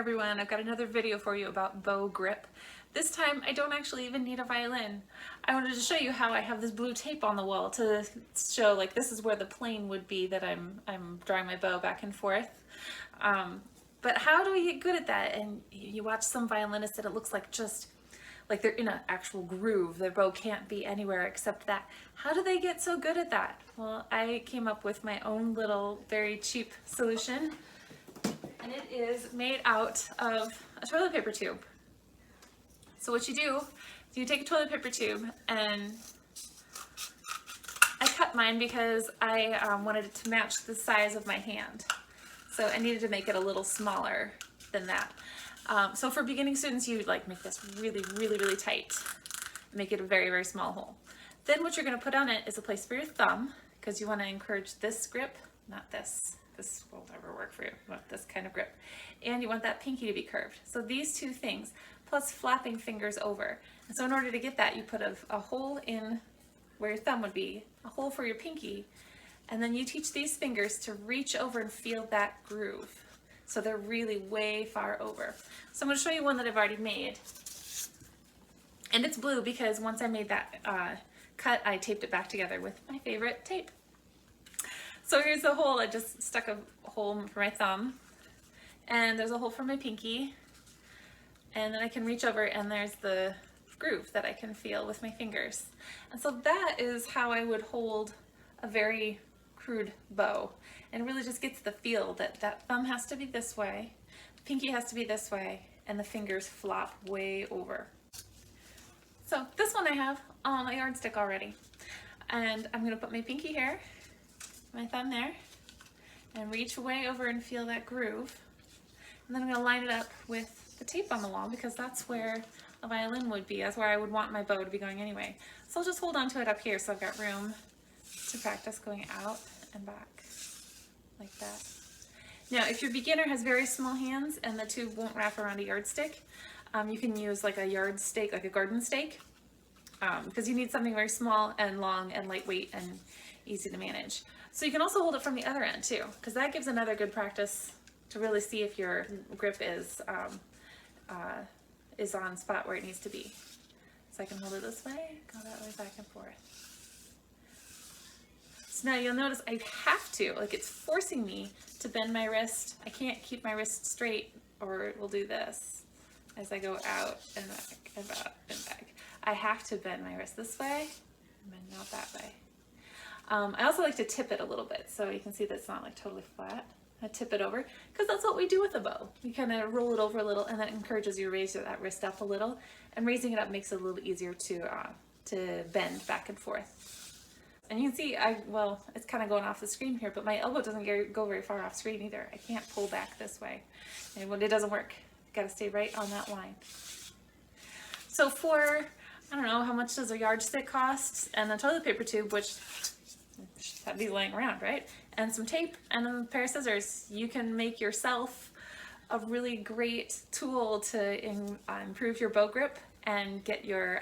everyone, I've got another video for you about bow grip. This time I don't actually even need a violin. I wanted to show you how I have this blue tape on the wall to show like this is where the plane would be that I'm drawing my bow back and forth. But how do we get good at that? And you watch some violinists and it looks like just like they're in an actual groove. Their bow can't be anywhere except that. How do they get so good at that? Well, I came up with my own little very cheap solution. And it is made out of a toilet paper tube. So what you do is you take a toilet paper tube, and I cut mine because I wanted it to match the size of my hand. So I needed to make it a little smaller than that. So for beginning students, you like make this really tight. Make it a very small hole. Then what you're going to put on it is a place for your thumb, because you want to encourage this grip, not this. This will never work for you. You want this kind of grip. And you want that pinky to be curved. So these two things, plus flapping fingers over. And so in order to get that, you put a hole in where your thumb would be, a hole for your pinky, and then you teach these fingers to reach over and feel that groove. So they're really way far over. So I'm going to show you one that I've already made. And it's blue because once I made that cut, I taped it back together with my favorite tape. So here's the hole. I just stuck a hole for my thumb, and there's a hole for my pinky, and then I can reach over and there's the groove that I can feel with my fingers. And so that is how I would hold a very crude bow, and it really just gets the feel that that thumb has to be this way, the pinky has to be this way, and the fingers flop way over. So this one I have on my yardstick already, and I'm gonna put my pinky here, my thumb there, and reach way over and feel that groove. And then I'm going to line it up with the tape on the wall because that's where a violin would be. That's where I would want my bow to be going anyway. So I'll just hold on to it up here so I've got room to practice going out and back like that. Now if your beginner has very small hands and the tube won't wrap around a yardstick, you can use like a yard stake, like a garden stake, because you need something very small and long and lightweight and easy to manage. So you can also hold it from the other end too, because that gives another good practice to really see if your grip is on spot where it needs to be. So I can hold it this way, go that way, back and forth. So now you'll notice I have to, like it's forcing me to bend my wrist. I can't keep my wrist straight or it will do this as I go out and back and out and back. I have to bend my wrist this way and not that way. I also like to tip it a little bit so you can see that it's not like totally flat. I tip it over because that's what we do with a bow. You kind of roll it over a little, and that encourages you to raise that wrist up a little, and raising it up makes it a little easier to bend back and forth. And you can see, well, it's kind of going off the screen here, but my elbow doesn't go very far off screen either. I can't pull back this way, and when it doesn't work, you got to stay right on that line. So for, I don't know, how much does a yardstick cost, and a toilet paper tube, which should have these laying around, right? And some tape and a pair of scissors. You can make yourself a really great tool to improve your bow grip and get your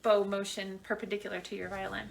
bow motion perpendicular to your violin.